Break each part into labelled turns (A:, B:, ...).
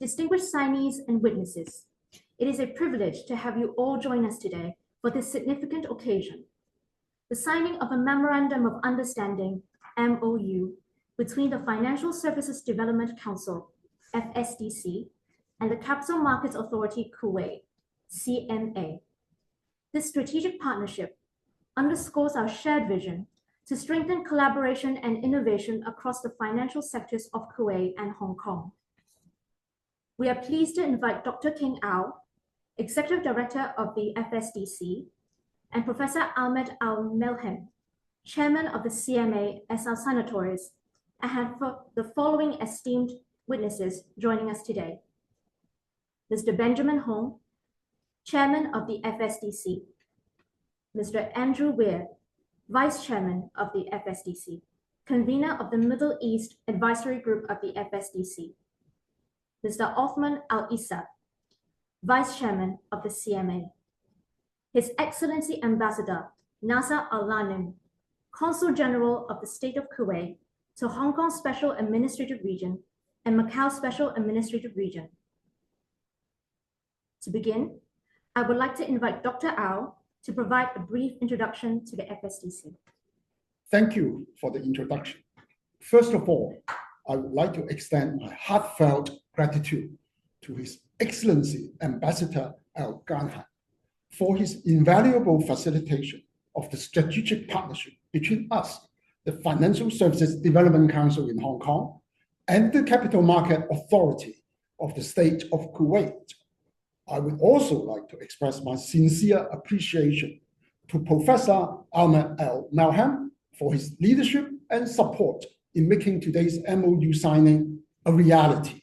A: distinguished signees and witnesses, it is a privilege to have you all join us today for this significant occasion, the signing of a Memorandum of Understanding, MOU, between the Financial Services Development Council, FSDC, and the Capital Markets Authority, Kuwait, CMA. This strategic partnership underscores our shared vision to strengthen collaboration and innovation across the financial sectors of Kuwait and Hong Kong. We are pleased to invite Dr. King Au, Executive Director of the FSDC, and Professor Ahmad Al-Melhem, Chairman of the CMA, as our signatories, and have the following esteemed witnesses joining us today. Mr. Benjamin Hong, Chairman of the FSDC, Mr. Andrew Weir, Vice Chairman of the FSDC, Convener of the Middle East Advisory Group of the FSDC, Mr. Othman Al-Issa, Vice Chairman of the CMA, His Excellency Ambassador Naser Al-Ghanim, Consul General of the State of Kuwait to Hong Kong Special Administrative Region and Macao Special Administrative Region. To begin, I would like to invite Dr. Au to provide a brief introduction to the FSDC.
B: Thank you for the introduction. First of all, I would like to extend my heartfelt gratitude to His Excellency Ambassador Alghanim for his invaluable facilitation of the strategic partnership between us, the Financial Services Development Council in Hong Kong, and the Capital Market Authority of the State of Kuwait. I would also like to express my sincere appreciation to Professor Ahmad Al-Melhem for his leadership and support in making today's MOU signing a reality.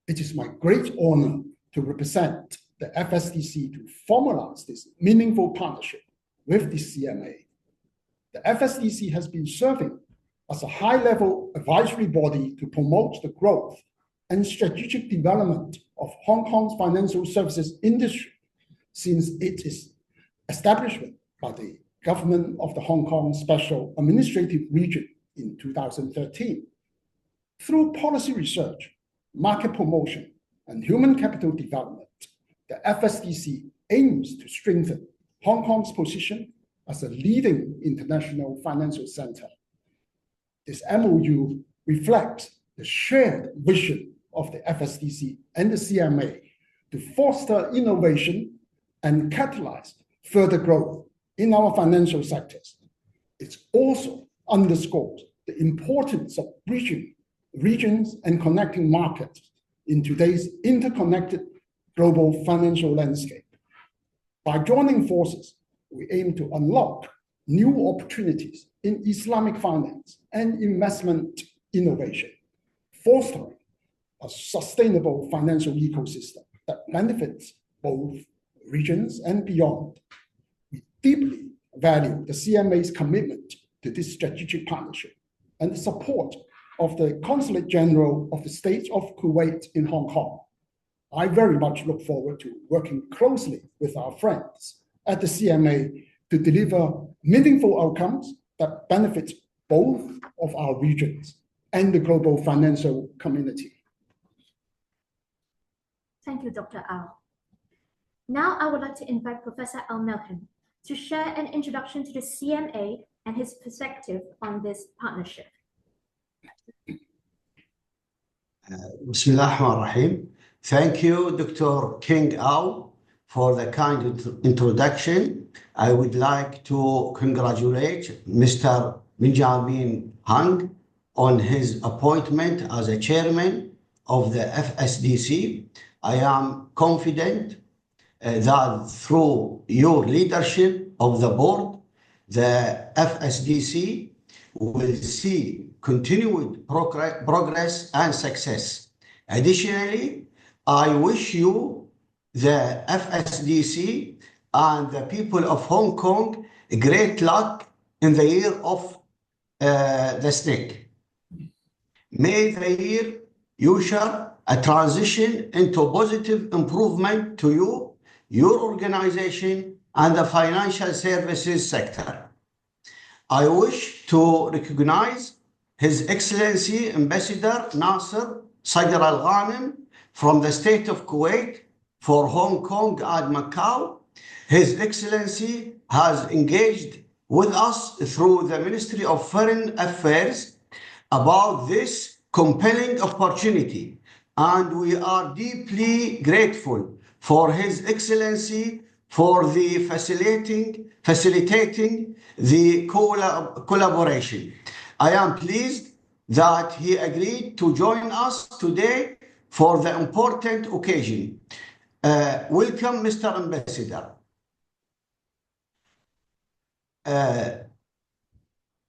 B: It is my great honor to represent the FSDC to formalize this meaningful partnership with the CMA. The FSDC has been serving as a high-level advisory body to promote the growth and strategic development of Hong Kong's financial services industry since its establishment by the government of the Hong Kong Special Administrative Region in 2013. Through policy research, market promotion, and human capital development, the FSDC aims to strengthen Hong Kong's position as a leading international financial center. This MOU reflects the shared vision of the FSDC and the CMA to foster innovation and catalyze further growth in our financial sectors. It also underscores the importance of regions and connecting markets in today's interconnected global financial landscape. By joining forces, we aim to unlock new opportunities in Islamic finance and investment innovation, fostering a sustainable financial ecosystem that benefits both regions and beyond. We deeply value the CMA's commitment to this strategic partnership and the support of the Consulate General of the State of Kuwait in Hong Kong. I very much look forward to working closely with our friends at the CMA to deliver meaningful outcomes that benefit both of our regions and the global financial community.
A: Thank you, Dr. Au. Now I would like to invite Professor Al-Melhem to share an introduction to the CMA and his perspective on this partnership.
C: Bismillah ar-Rahman ar-Rahim. Thank you, Dr. King Au, for the kind introduction. I would like to congratulate Mr. Benjamin Hong on his appointment as a chairman of the FSDC. I am confident that through your leadership of the board, the FSDC will see continued progress and success. Additionally, I wish you, the FSDC, and the people of Hong Kong great luck in the year of the snake. May the year usher a transition into positive improvement to you, your organization, and the financial services sector. I wish to recognize His Excellency Ambassador Naser Al-Ghanim from the state of Kuwait for Hong Kong and Macau. His Excellency has engaged with us through the Ministry of Foreign Affairs about this compelling opportunity, and we are deeply grateful for His Excellency for the facilitating the collaboration. I am pleased that he agreed to join us today for the important occasion. Welcome, Mr. Ambassador. The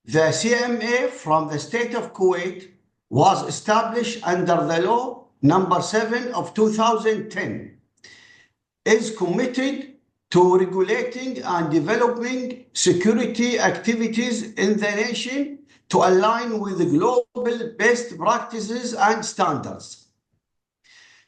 C: CMA from the state of Kuwait was established under the law number 7 of 2010, is committed to regulating and developing security activities in the nation to align with the global best practices and standards.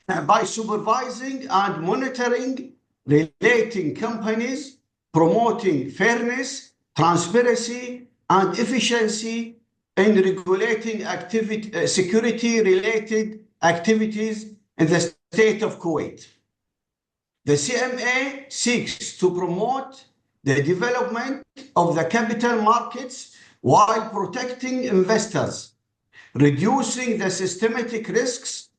C: By supervising and monitoring relating companies, promoting fairness, transparency, and efficiency in regulating security-related activities in the state of Kuwait. The CMA seeks to promote the development of the capital markets while protecting investors, reducing the systematic risks,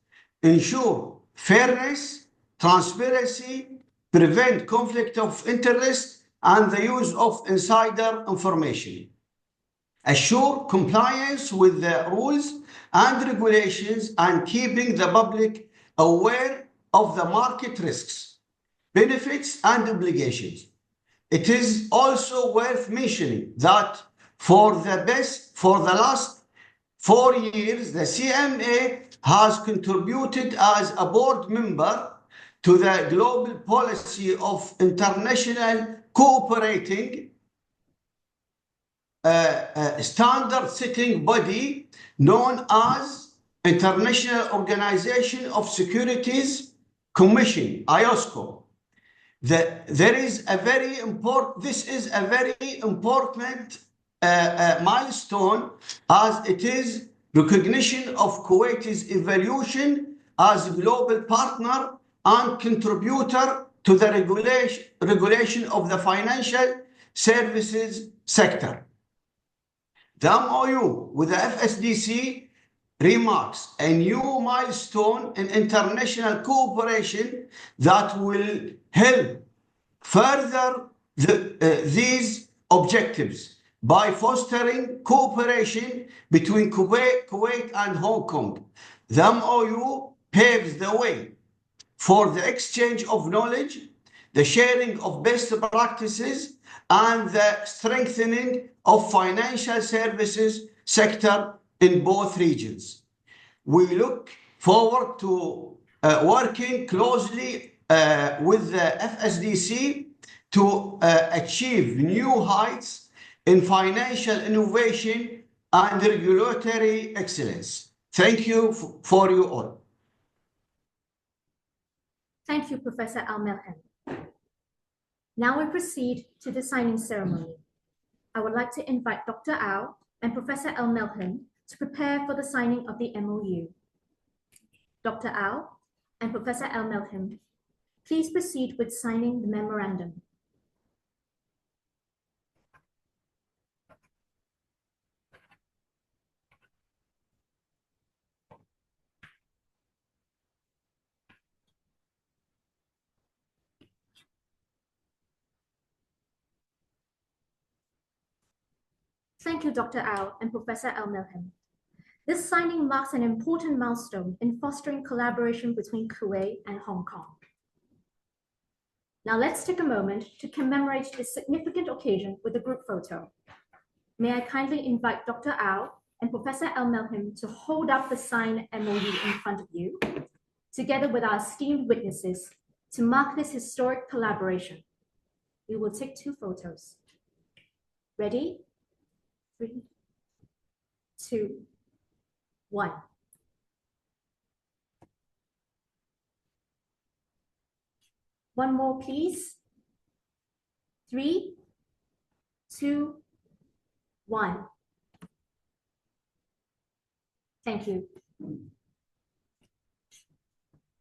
C: ensure fairness, transparency, prevent conflict of interest, and the use of insider information, assure compliance with the rules and regulations, and keeping the public aware of the market risks, benefits, and obligations. It is also worth mentioning that for the last 4 years, the CMA has contributed as a board member to the global policy of international cooperating standard-setting body known as International Organization of Securities Commission, IOSCO. This is a very important milestone, as it is recognition of Kuwait's evolution as a global partner and contributor to the regulation of the financial services sector. The MOU with the FSDC remarks a new milestone in international cooperation that will help further these objectives by fostering cooperation between Kuwait and Hong Kong. The MOU paves the way for the exchange of knowledge, the sharing of best practices, and the strengthening of financial services sector in both regions. We look forward to working closely with the FSDC to achieve new heights in financial innovation and regulatory excellence. Thank you for you all.
A: Thank you, Professor Al-Melhem. Now we proceed to the signing ceremony. I would like to invite Dr. Au and Professor Al-Melhem to prepare for the signing of the MOU. Dr. Au and Professor Al-Melhem, please proceed with signing the memorandum. Thank you, Dr. Au and Professor Al-Melhem. This signing marks an important milestone in fostering collaboration between Kuwait and Hong Kong. Now let's take a moment to commemorate this significant occasion with a group photo. May I kindly invite Dr. Au and Professor Al-Melhem to hold up the signed MOU in front of you, together with our esteemed witnesses, to mark this historic collaboration. We will take 2 photos. Ready? 3, 2, 1. One more, please. 3, 2, 1. Thank you.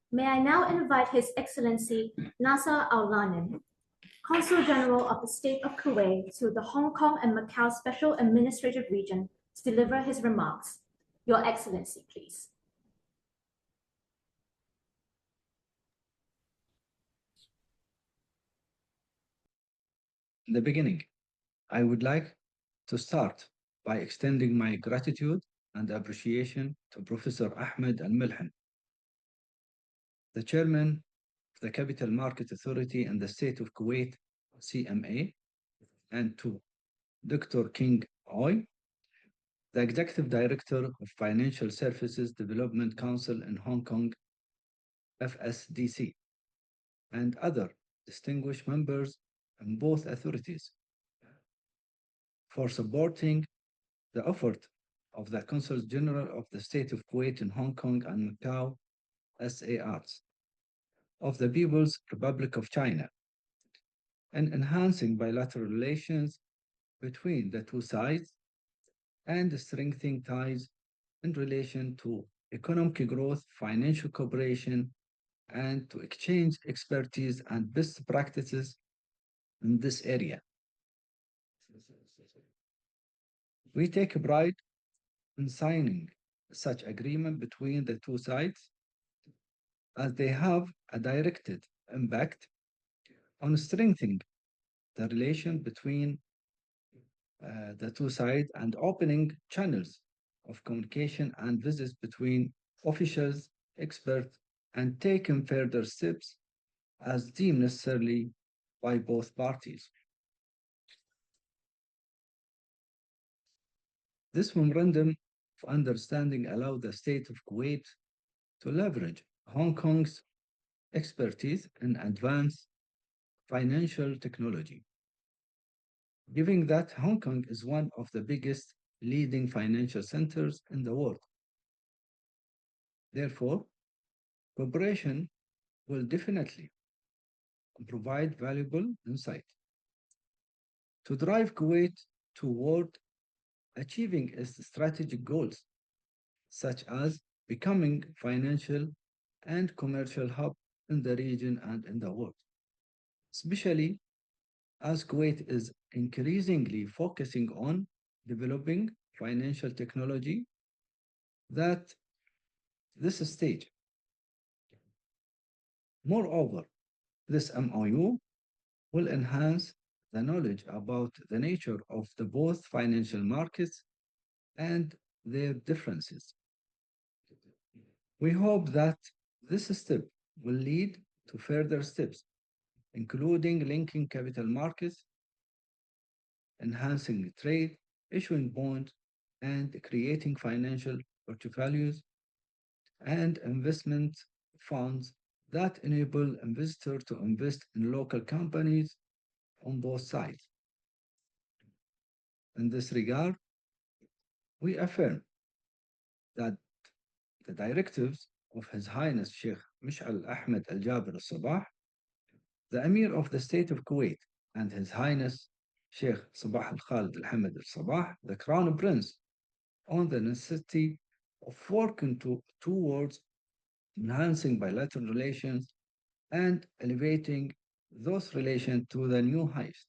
A: May I now invite His Excellency Naser Al-Ghanim, Consul General of the State of Kuwait to the Hong Kong and Macau Special Administrative Region to deliver his remarks. Your Excellency, please.
D: In the beginning, I would like to start by extending my gratitude and appreciation to Professor Ahmad Al-Melhem, the Chairman of the Capital Market Authority in the State of Kuwait, CMA, and to Dr. King Oy, the Executive Director of Financial Services Development Council in Hong Kong, FSDC, and other distinguished members in both authorities for supporting the effort of the Consul General of the State of Kuwait in Hong Kong and Macau, SARs, of the People's Republic of China, and enhancing bilateral relations between the two sides and strengthening ties in relation to economic growth, financial cooperation, and to exchange expertise and best practices in this area. We take pride in signing such agreement between the two sides as they have a direct impact on strengthening the relation between the two sides and opening channels of communication and visits between officials, experts, and taking further steps as deemed necessarily by both parties. This memorandum of understanding allowed the state of Kuwait to leverage Hong Kong's expertise in advanced financial technology, given that Hong Kong is one of the biggest leading financial centers in the world. Therefore, cooperation will definitely provide valuable insight to drive Kuwait toward achieving its strategic goals, such as becoming financial and commercial hub in the region and in the world, especially as Kuwait is increasingly focusing on developing financial technology at this stage. Moreover, this MOU will enhance the knowledge about the nature of the both financial markets and their differences. We hope that this step will lead to further steps, including linking capital markets, enhancing trade, issuing bonds, and creating financial portfolios and investment funds that enable investors to invest in local companies on both sides. In this regard, we affirm that the directives of His Highness Sheikh Mish'al Ahmed Al-Jaber Al-Sabah, the Emir of the State of Kuwait, and His Highness Sheikh Sabah Al-Khalid Al-Hamid Al-Sabah, the Crown Prince, on the necessity of working towards enhancing bilateral relations and elevating those relations to the new heights,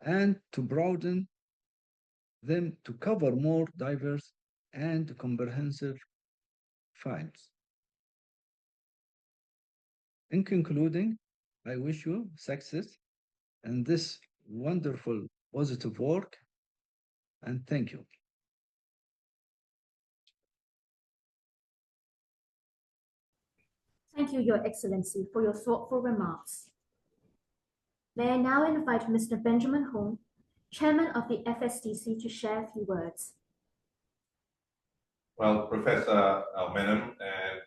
D: and to broaden them to cover more diverse and comprehensive files. In concluding, I wish you success in this wonderful positive work, and thank you.
A: Thank you, Your Excellency, for your thoughtful remarks. May I now invite Mr. Benjamin Hung, Chairman of the FSDC, to share a few words.
E: Well, Professor Al-Melhem and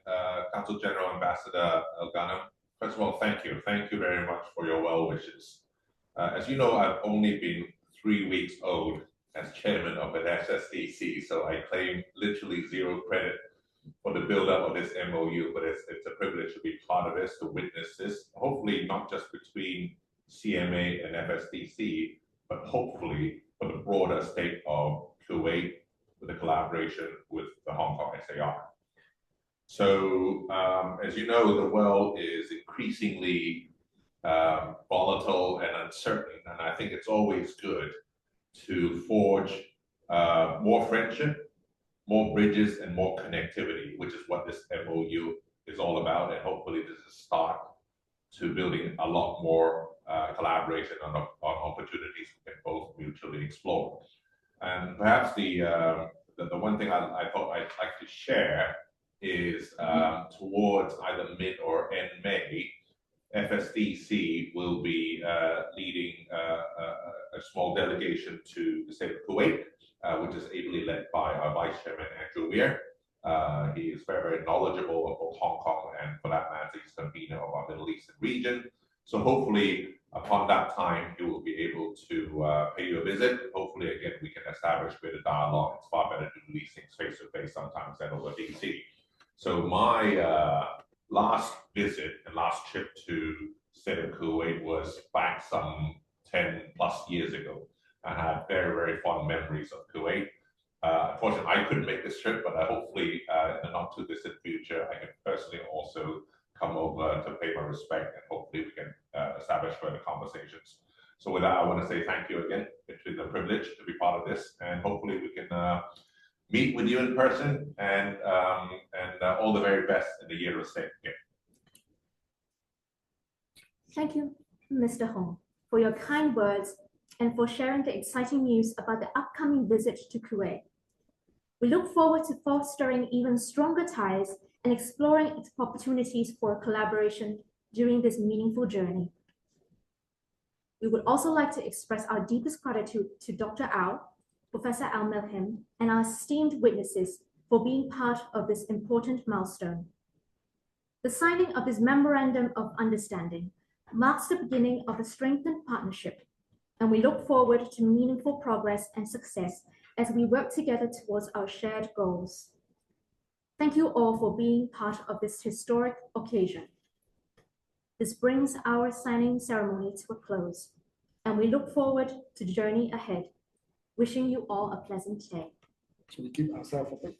E: Consul General Ambassador Alghanim, first of all, thank you. Thank you very much for your well wishes. As you know, I've only been 3 weeks old as chairman of an FSDC, so I claim literally zero credit for the build-up of this MOU, but it's a privilege to be part of this, to witness this, hopefully not just between CMA and FSDC, but hopefully for the broader state of Kuwait with the collaboration with the Hong Kong SAR. So, as you know, the world is increasingly volatile and uncertain, and I think it's always good to forge more friendship, more bridges, and more connectivity, which is what this MOU is all about. And hopefully this is a start to building a lot more collaboration on opportunities we can both mutually explore. And perhaps the one thing I thought I'd like to share is towards either mid or end May, FSDC will be leading a small delegation to the state of Kuwait, which is ably led by our Vice Chairman, Andrew Weir. He is very, very knowledgeable of both Hong Kong and, for that matter, he's convener of our Middle Eastern region. So hopefully, upon that time, he will be able to pay you a visit. Hopefully, again, we can establish a bit of dialogue. It's far better to do these things face-to-face sometimes than over DC. So my last visit and last trip to the state of Kuwait was back some 10 plus years ago. I have very, very fond memories of Kuwait. Unfortunately, I couldn't make this trip, but hopefully in the not too distant future, I can personally also come over to pay my respect, and hopefully we can establish further conversations. So with that, I want to say thank you again. It's been a privilege to be part of this, and hopefully we can meet with you in person, and all the very best in the year of stay. Yeah.
A: Thank you, Mr. Hong, for your kind words and for sharing the exciting news about the upcoming visit to Kuwait. We look forward to fostering even stronger ties and exploring opportunities for collaboration during this meaningful journey. We would also like to express our deepest gratitude to Dr. Au, Professor Al-Melhem, and our esteemed witnesses for being part of this important milestone. The signing of this Memorandum of Understanding marks the beginning of a strengthened partnership, and we look forward to meaningful progress and success as we work together towards our shared goals. Thank you all for being part of this historic occasion. This brings our signing ceremony to a close, and we look forward to the journey ahead. Wishing you all a pleasant day.
B: So we give ourselves a break.